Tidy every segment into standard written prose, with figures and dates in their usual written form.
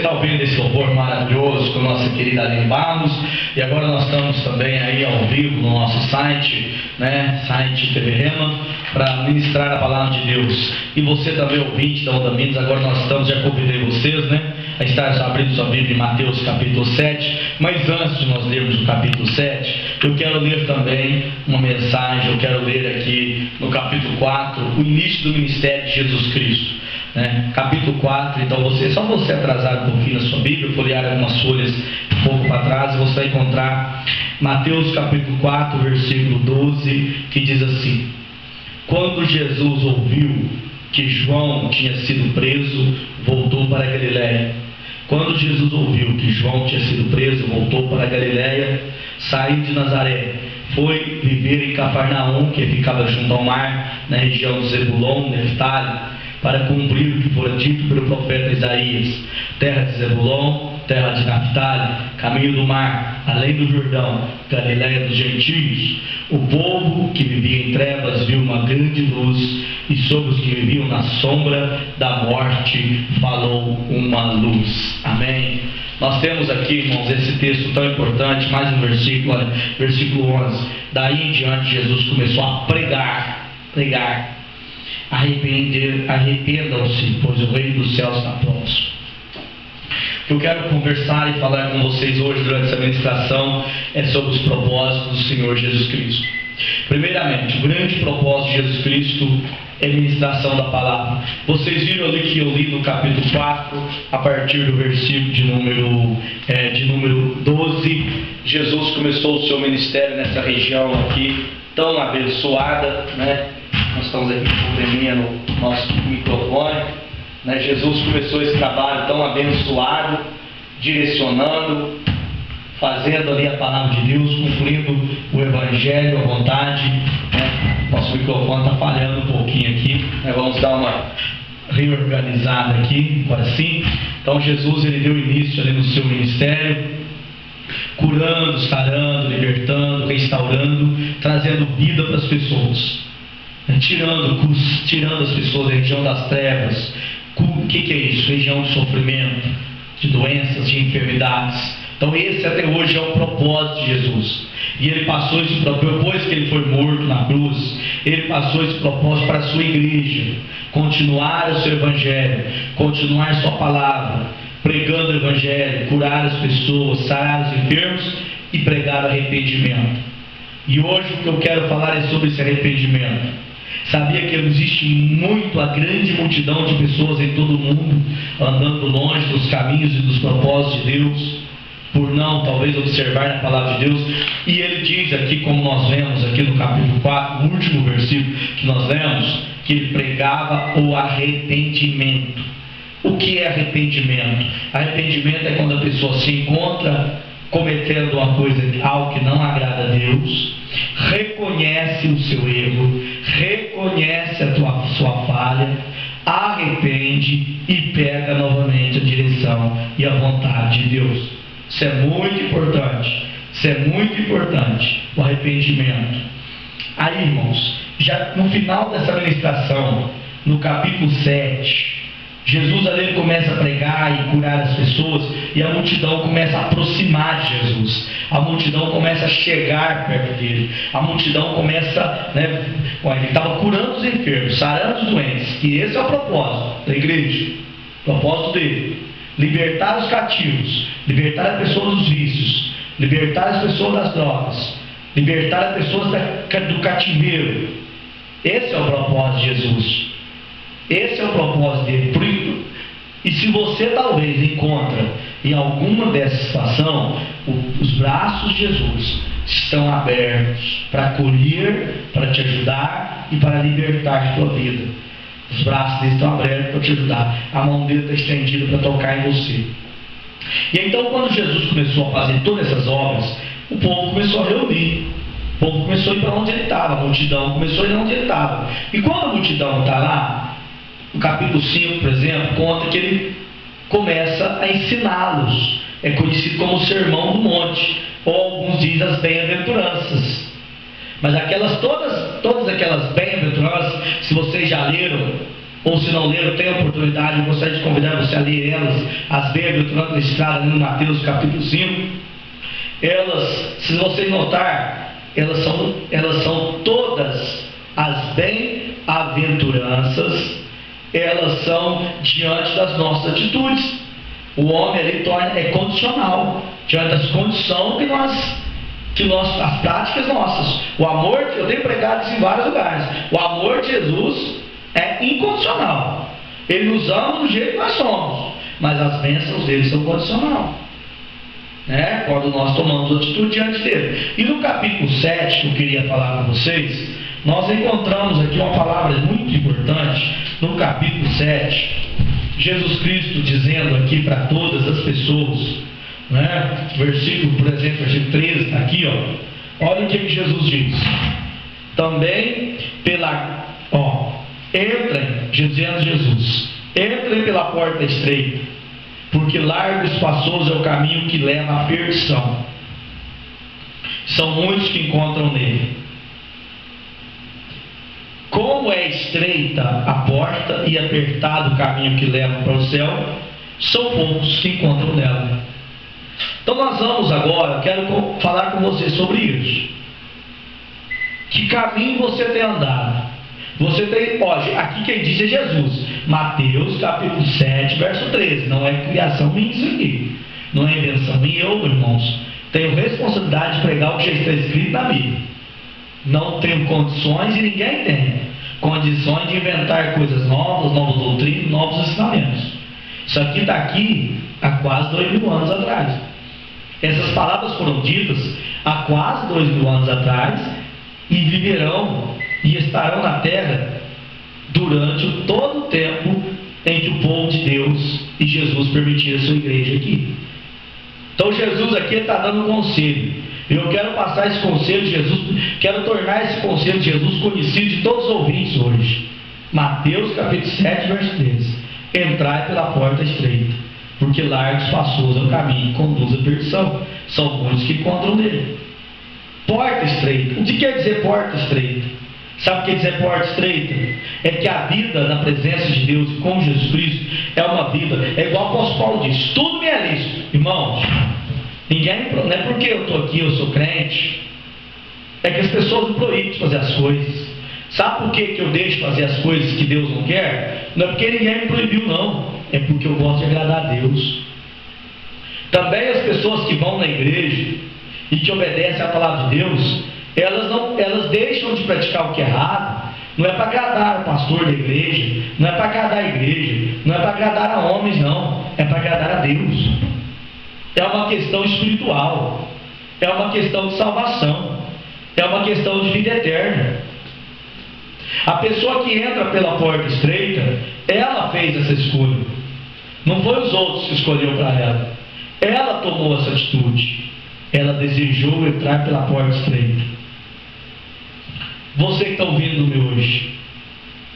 está ouvindo esse louvor maravilhoso com a nossa querida Aline Barros. E agora nós estamos também aí ao vivo no nosso site, site TV Rema, para ministrar a palavra de Deus. E você também, ouvinte da Onda Minas, agora nós estamos, já convidei vocês, a estar abrindo sua Bíblia em Mateus capítulo 7. Mas antes de nós lermos o capítulo 7, eu quero ler também uma mensagem. Eu quero ler aqui no capítulo 4, o início do ministério de Jesus Cristo. Capítulo 4, então só você atrasar um pouquinho na sua Bíblia, folhear algumas folhas um pouco para trás, você vai encontrar Mateus capítulo 4, versículo 12, que diz assim: quando Jesus ouviu que João tinha sido preso, voltou para a Galiléia. Quando Jesus ouviu que João tinha sido preso, voltou para a Galiléia, saiu de Nazaré, foi viver em Cafarnaum, que ficava junto ao mar, na região de Zebulon, Neftali, para cumprir o que fora dito pelo profeta Isaías: terra de Zebulon, terra de Naftali, caminho do mar, além do Jordão, Galiléia dos gentios. O povo que vivia em trevas viu uma grande luz, e sobre os que viviam na sombra da morte falou uma luz. Amém. Nós temos aqui, irmãos, esse texto tão importante, mais um versículo, olha, versículo 11. Daí em diante Jesus começou a pregar. Arrependam-se, pois o reino dos céus está próximo. O que eu quero conversar e falar com vocês hoje durante essa ministração é sobre os propósitos do Senhor Jesus Cristo. Primeiramente, o grande propósito de Jesus Cristo é a ministração da palavra. Vocês viram ali que eu li no capítulo 4, a partir do versículo de número 12, Jesus começou o seu ministério nessa região aqui, tão abençoada, Nós estamos aqui com o probleminha no nosso microfone, Jesus começou esse trabalho tão abençoado, direcionando, fazendo ali a palavra de Deus, cumprindo o Evangelho, a vontade. Nosso microfone está falhando um pouquinho aqui, vamos dar uma reorganizada aqui, agora sim. Então Jesus, ele deu início ali no seu ministério, curando, sarando, libertando, restaurando, trazendo vida para as pessoas, tirando as pessoas da região das trevas. O que é isso? Região de sofrimento, de doenças, de enfermidades. Então esse até hoje é o propósito de Jesus. E ele passou esse propósito, depois que ele foi morto na cruz, ele passou esse propósito para a sua igreja: continuar o seu evangelho, continuar sua palavra, pregando o evangelho, curar as pessoas, sarar os enfermos e pregar arrependimento. E hoje o que eu quero falar é sobre esse arrependimento. Sabia que existe a grande multidão de pessoas em todo o mundo andando longe dos caminhos e dos propósitos de Deus, por não talvez observar na palavra de Deus. E ele diz aqui, como nós vemos aqui no capítulo 4, no último versículo que nós lemos, que ele pregava o arrependimento. O que é arrependimento? Arrependimento é quando a pessoa se encontra cometendo uma coisa, algo que não agrada a Deus, reconhece o seu erro, reconhece a sua falha, arrepende e pega novamente a direção e a vontade de Deus. Isso é muito importante, o arrependimento. Aí, irmãos, já no final dessa ministração, no capítulo 7, Jesus ali começa a pregar e curar as pessoas, e a multidão começa a aproximar de Jesus, a multidão começa a chegar perto dele, a multidão começa, ele estava curando os enfermos, sarando os doentes, que esse é o propósito da igreja, o propósito dele: libertar os cativos, libertar as pessoas dos vícios, libertar as pessoas das drogas, libertar as pessoas do cativeiro. Esse é o propósito de Jesus. Esse é o propósito dele. E se você talvez encontra em alguma dessa situação, os braços de Jesus estão abertos para acolher, para te ajudar e para libertar a tua vida. Os braços dele estão abertos para te ajudar, a mão dele está estendida para tocar em você. E então, quando Jesus começou a fazer todas essas obras, o povo começou a reunir, o povo começou a ir para onde ele estava, a multidão começou a ir onde ele estava. E quando a multidão está lá, no capítulo 5, por exemplo, conta que ele começa a ensiná-los. É conhecido como o Sermão do Monte, ou alguns dizem as bem-aventuranças. Mas todas aquelas bem-aventuranças, se vocês já leram, ou se não leram, tem a oportunidade, eu gostaria de convidar você a ler elas, as bem-aventuranças listradas no Mateus capítulo 5. Elas, se vocês notar, elas são todas as bem-aventuranças, elas são diante das nossas atitudes. O homem ali é condicional, diante das condições as práticas nossas. O amor, eu tenho pregado isso em vários lugares, o amor de Jesus é incondicional. Ele nos ama do jeito que nós somos, mas as bênçãos dele são condicional, né? Quando nós tomamos atitude diante dele. E no capítulo 7, que eu queria falar com vocês, nós encontramos aqui uma palavra muito importante. No capítulo 7, Jesus Cristo dizendo aqui para todas as pessoas, né? Versículo, por exemplo, versículo 13 está aqui, ó. Olha o que Jesus diz. Também entrem, dizendo Jesus, entrem pela porta estreita, porque largo e espaçoso é o caminho que leva à perdição. São muitos que encontram nele. Como é estreita a porta e apertado o caminho que leva para o céu, são poucos que encontram nela. Então nós vamos agora, quero falar com você sobre isso. Que caminho você tem andado? Você tem, hoje, aqui quem diz é Jesus. Mateus capítulo 7, verso 13. Não é criação minha isso aqui. Não é invenção minha, eu, irmãos. Tenho responsabilidade de pregar o que já está escrito na Bíblia. Não tenho condições, e ninguém tem condições de inventar coisas novas, novas doutrinas, novos ensinamentos. Isso aqui está aqui há quase 2000 anos atrás. Essas palavras foram ditas há quase 2000 anos atrás e viverão e estarão na terra durante todo o tempo em que o povo de Deus e Jesus permitir a sua igreja aqui. Então Jesus aqui está dando um conselho. Eu quero passar esse conselho de Jesus, quero tornar esse conselho de Jesus conhecido de todos os ouvintes hoje. Mateus capítulo 7, verso 13. Entrai pela porta estreita, porque largo e espaçoso é o caminho que conduz à perdição. São muitos que encontram nele. Porta estreita. O que quer dizer porta estreita? Sabe o que quer dizer porta estreita? É que a vida na presença de Deus com Jesus Cristo é uma vida, é igual o apóstolo Paulo diz, tudo me é lícito. Irmãos, não é porque eu estou aqui, eu sou crente, é que as pessoas me proíbem de fazer as coisas. Sabe por que eu deixo fazer as coisas que Deus não quer? Não é porque ninguém me proibiu, não. É porque eu gosto de agradar a Deus. Também as pessoas que vão na igreja e que obedecem à palavra de Deus, elas deixam de praticar o que é errado. Não é para agradar o pastor da igreja, não é para agradar a igreja, não é para agradar a homens, não. É para agradar a Deus. É uma questão espiritual, é uma questão de salvação, é uma questão de vida eterna. A pessoa que entra pela porta estreita, ela fez essa escolha. Não foi os outros que escolheram para ela. Ela tomou essa atitude. Ela desejou entrar pela porta estreita. Você que está ouvindo-me hoje,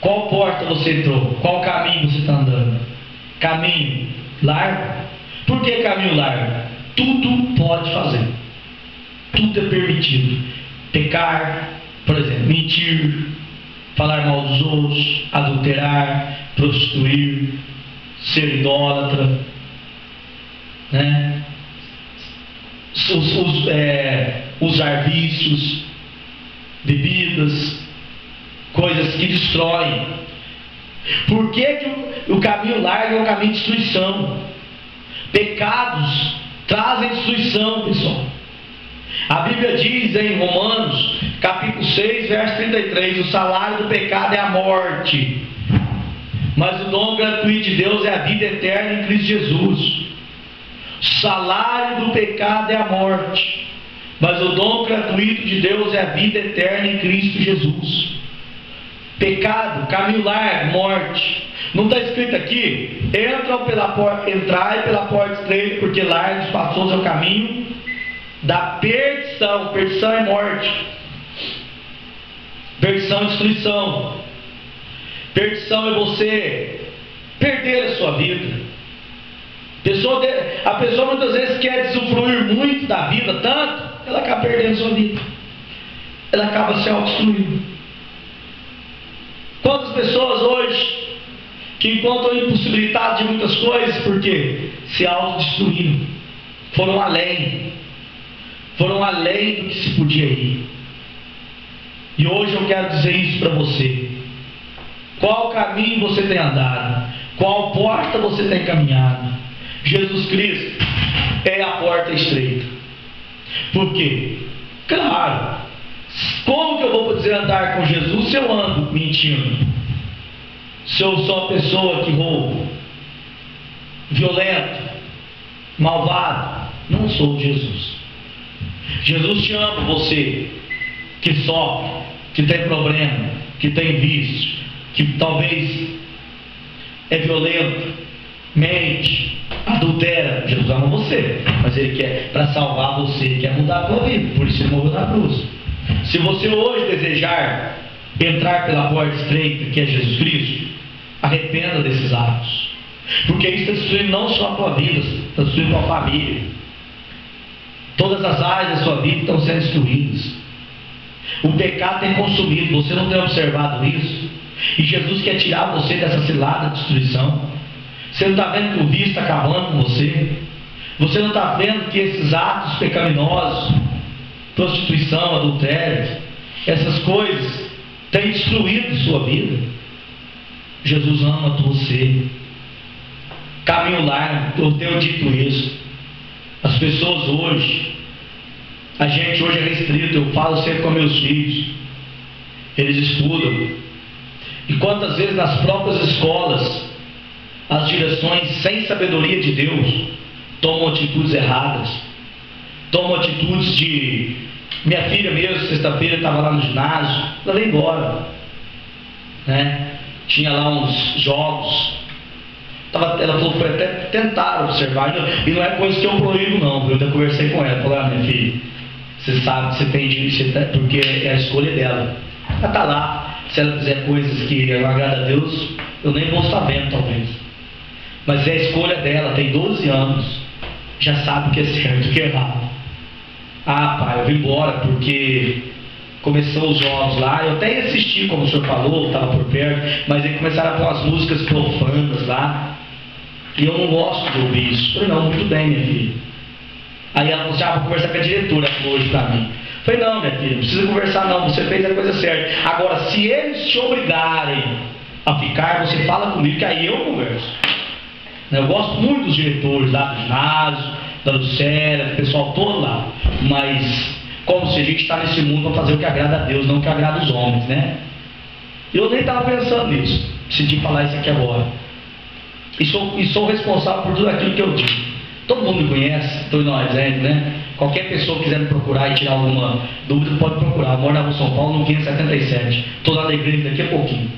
qual porta você entrou? Qual caminho você está andando? Caminho largo? Por que caminho largo? Tudo pode fazer. Tudo é permitido. Pecar, por exemplo, mentir, falar mal dos outros, adulterar, prostituir, ser idólatra, né? Usar vícios, bebidas, coisas que destroem. Por que o caminho largo é um caminho de destruição? Pecados trazem destruição, pessoal. A Bíblia diz em Romanos capítulo 6, verso 33, o salário do pecado é a morte, mas o dom gratuito de Deus é a vida eterna em Cristo Jesus. O salário do pecado é a morte, mas o dom gratuito de Deus é a vida eterna em Cristo Jesus. Pecado, caminho largo, morte. Não está escrito aqui, entrai pela porta estreita, porque largo e espaçoso é o caminho da perdição. Perdição é morte. Perdição é destruição. Perdição é você perder a sua vida. A pessoa muitas vezes quer usufruir muito da vida, tanto, ela acaba perdendo a sua vida. Ela acaba se autodestruindo. Quantas pessoas hoje que encontram impossibilidade de muitas coisas, porque se autodestruíram, foram além do que se podia ir. E hoje eu quero dizer isso para você. Qual caminho você tem andado? Qual porta você tem caminhado? Jesus Cristo é a porta estreita. Por quê? Claro, como que eu vou poder andar com Jesus se eu ando mentindo? Se eu sou uma pessoa que rouba, violento, malvado? Não sou Jesus. Jesus te ama, você que sofre, que tem problema, que tem vício, que talvez é violento, mente, adultera. Jesus ama você, mas Ele quer, para salvar você, Ele quer mudar a tua vida, por isso Ele morreu na cruz. Se você hoje desejar entrar pela porta estreita, que é Jesus Cristo, arrependa desses atos, porque isso está destruindo não só a tua vida, está destruindo a tua família. Todas as áreas da sua vida estão sendo destruídas. O pecado tem consumido, você não tem observado isso? E Jesus quer tirar você dessa cilada de destruição. Você não está vendo que o vício está acabando com você? Você não está vendo que esses atos pecaminosos, prostituição, adultério, essas coisas têm destruído sua vida? Jesus ama você. Caminho largo, eu tenho dito isso. As pessoas hoje, a gente hoje é restrito. Eu falo sempre com meus filhos, eles estudam, e quantas vezes nas próprias escolas as direções, sem sabedoria de Deus, tomam atitudes erradas, tomam atitudes de... Minha filha mesmo, sexta-feira, estava lá no ginásio, ela veio embora, né? Tinha lá uns jogos, ela falou que até tentar observar, e não é coisa que eu proíbo não, eu até conversei com ela, falei: minha filha, você sabe que você tem direito, porque é a escolha dela, ela está lá. Se ela fizer coisas que não agradam a Deus, eu nem vou estar vendo talvez, mas é a escolha dela. Tem 12 anos, já sabe o que é certo e o que é errado. Ah, pai, eu vim embora porque começou os jogos lá, eu até ia assistir, como o senhor falou, estava por perto, mas aí começaram a pôr as músicas profanas lá, e eu não gosto de ouvir isso. Eu falei: não, muito bem, minha filha. Aí ela falou assim: vou conversar com a diretora hoje para mim. Eu falei: não, minha filha, não precisa conversar não, você fez a coisa certa. Agora, se eles te obrigarem a ficar, você fala comigo, que aí eu converso. Eu gosto muito dos diretores lá do ginásio, da Lucélia, do pessoal todo lá, mas como se a gente está nesse mundo para fazer o que agrada a Deus, não o que agrada os homens, né? Eu nem estava pensando nisso, decidi falar isso aqui agora, e sou responsável por tudo aquilo que eu digo. Todo mundo me conhece, estou indo um exemplo, né? Qualquer pessoa que quiser me procurar e tirar alguma dúvida, pode procurar. Eu moro na rua São Paulo, no 577. Estou lá na igreja daqui a pouquinho,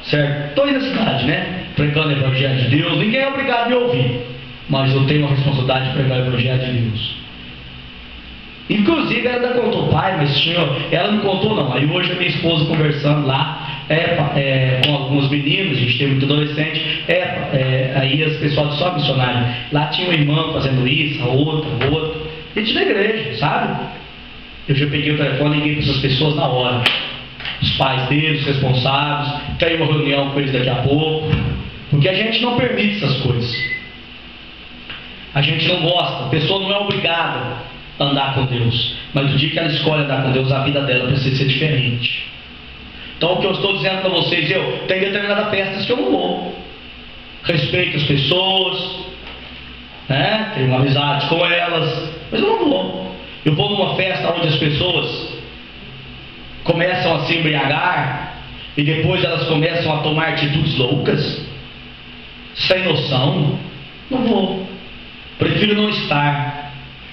certo? Estou aí na cidade, né? Pregando o Evangelho de Deus. Ninguém é obrigado a me ouvir, mas eu tenho a responsabilidade de pregar o Evangelho de Deus. Inclusive ela ainda contou: pai, mas senhor, ela não contou não. Aí hoje a minha esposa conversando lá, com alguns meninos, a gente tem muito adolescente, aí as pessoas só missionários, lá tinha uma irmã fazendo isso, a outra, gente da igreja, sabe? Eu já peguei o telefone e liguei para essas pessoas na hora, os pais deles, os responsáveis, tenho uma reunião com eles daqui a pouco, porque a gente não permite essas coisas, a gente não gosta, a pessoa não é obrigada a andar com Deus, mas o dia que ela escolhe andar com Deus, a vida dela precisa ser diferente. Então o que eu estou dizendo para vocês, eu tenho determinadas festas que eu não vou, respeito as pessoas, né? Tenho uma amizade com elas, mas eu não vou. Eu vou numa festa onde as pessoas começam a se embriagar e depois elas começam a tomar atitudes loucas, sem noção. Não vou, prefiro não estar.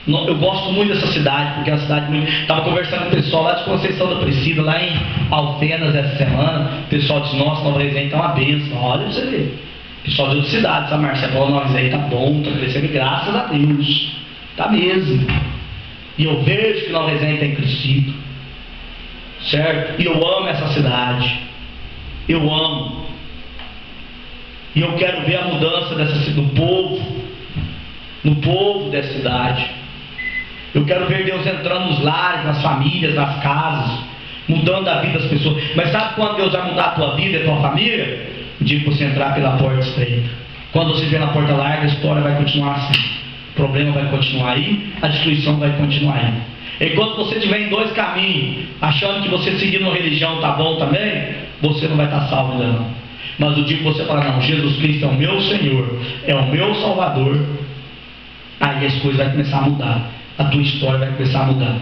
Eu gosto muito dessa cidade, porque é uma cidade muito... Estava conversando com o pessoal lá de Conceição da Aparecida, lá em Alfenas essa semana. O pessoal disse: nossa, Nova Resende está uma bênção. Olha pra você ver. O pessoal de outra cidade, sabe, Marcelo? Nova Resende está bom, está crescendo, graças a Deus. Está mesmo. E eu vejo que Nova Resende tem crescido, certo? E eu amo essa cidade. Eu amo. E eu quero ver a mudança no povo dessa cidade. Eu quero ver Deus entrando nos lares, nas famílias, nas casas, mudando a vida das pessoas. Mas sabe quando Deus vai mudar a tua vida e a tua família? o dia que você entrar pela porta estreita. Quando você vier na porta larga, a história vai continuar assim. O problema vai continuar aí, a destruição vai continuar aí. Enquanto você estiver em dois caminhos, achando que você seguindo uma religião está bom também, você não vai estar salvo ainda não. Mas o dia que você falar, não, Jesus Cristo é o meu Senhor, é o meu Salvador, aí as coisas vão começar a mudar. A tua história vai começar a mudar.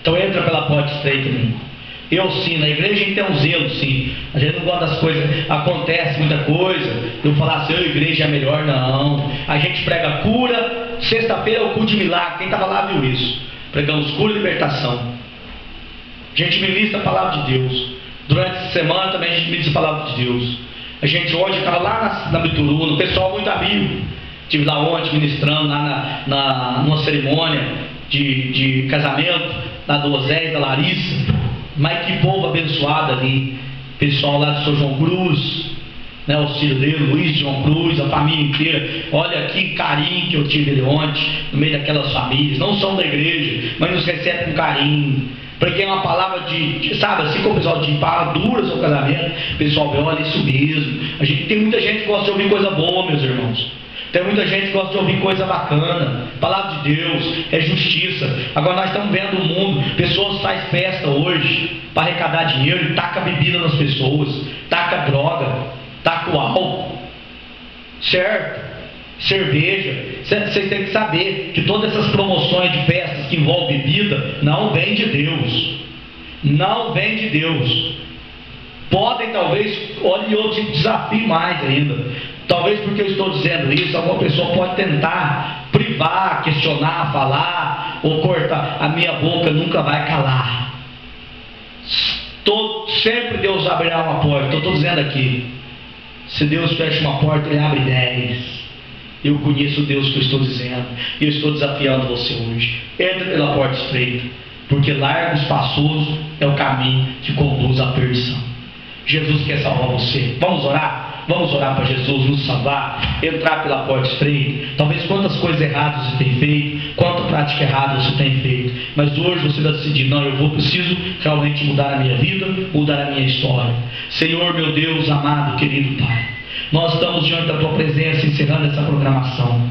Então entra pela porta estreita, meu irmão. Eu sim, na igreja a gente tem um zelo, sim. A gente não gosta das coisas, acontece muita coisa. Eu falar assim, a igreja é melhor, não. A gente prega cura, sexta-feira é o culto de milagre. Quem estava lá viu isso. Pregamos cura e libertação. A gente ministra a palavra de Deus. Durante a semana também a gente ministra a palavra de Deus. A gente hoje estava lá na Bituruna, o pessoal muito amigo. Estive lá ontem ministrando, lá numa cerimônia de casamento, lá do Osé e da Larissa. Mas que povo abençoado ali. Pessoal lá do São João Cruz, né, os filhos dele, Luiz João Cruz, a família inteira. Olha que carinho que eu tive ele ontem, no meio daquelas famílias. Não são da igreja, mas nos recebem com carinho. Porque é uma palavra sabe, assim como o pessoal de palavra dura seu casamento, o pessoal vê, olha, isso mesmo. Tem muita gente que gosta de ouvir coisa boa, meus irmãos. Tem muita gente que gosta de ouvir coisa bacana. Palavra de Deus, é justiça. Agora nós estamos vendo o mundo, pessoas fazem festa hoje para arrecadar dinheiro e taca bebida nas pessoas, taca droga, taca o álcool, certo? Cerveja. Vocês têm que saber que todas essas promoções de festas que envolvem bebida não vêm de Deus. Não vem de Deus. Podem talvez, olha, eu te desafio mais ainda. Talvez porque eu estou dizendo isso, alguma pessoa pode tentar privar, questionar, falar ou cortar. A minha boca nunca vai calar. Sempre Deus abrirá uma porta. Eu estou dizendo aqui, se Deus fecha uma porta, Ele abre 10. Eu conheço o Deus que eu estou dizendo, e eu estou desafiando você hoje. Entra pela porta estreita, porque largo, espaçoso é o caminho que conduz à perdição. Jesus quer salvar você. Vamos orar? Vamos orar para Jesus nos salvar, entrar pela porta estreita. Talvez quantas coisas erradas você tem feito, quanta prática errada você tem feito, mas hoje você vai decidir, não, eu preciso realmente mudar a minha vida, mudar a minha história. Senhor, meu Deus amado, querido Pai, nós estamos diante da Tua presença, encerrando essa programação,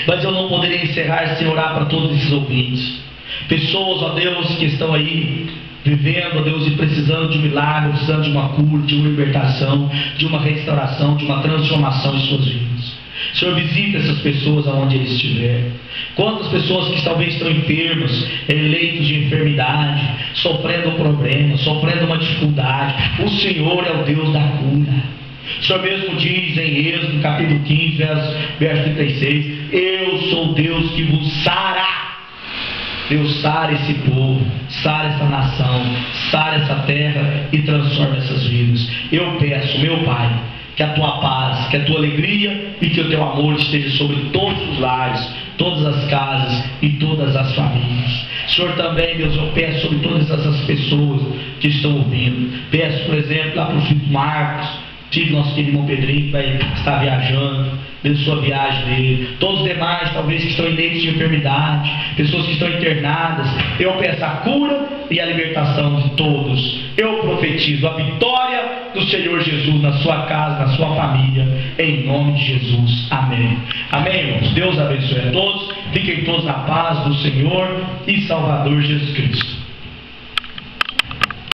mas eu não poderia encerrar sem orar para todos esses ouvintes, pessoas, ó Deus, que estão aí vivendo, ó Deus, e precisando de um milagre, precisando de uma cura, de uma libertação, de uma restauração, de uma transformação em suas vidas. Senhor, visita essas pessoas aonde eles estiverem. Quantas pessoas que talvez estão enfermas, em leitos de enfermidade, sofrendo um problema, sofrendo uma dificuldade. O Senhor é o Deus da cura. O Senhor mesmo diz em Êxodo, capítulo 15, verso 36, eu sou Deus que vos sara. Deus sara esse povo, sara essa nação, sara essa terra e transforma essas vidas. Eu peço, meu Pai, que a Tua paz, que a Tua alegria e que o Teu amor esteja sobre todos os lares, todas as casas e todas as famílias. Senhor, também, Deus, eu peço sobre todas essas pessoas que estão ouvindo. Peço, por exemplo, lá para o filho Marcos, filho do nosso querido irmão Pedrinho, que vai estar viajando. Abençoa a viagem dele. Todos os demais, talvez, que estão em leitos de enfermidade, pessoas que estão internadas, eu peço a cura e a libertação de todos. Eu profetizo a vitória do Senhor Jesus na sua casa, na sua família, em nome de Jesus. Amém. Amém, irmãos. Deus abençoe a todos. Fiquem todos na paz do Senhor e Salvador Jesus Cristo.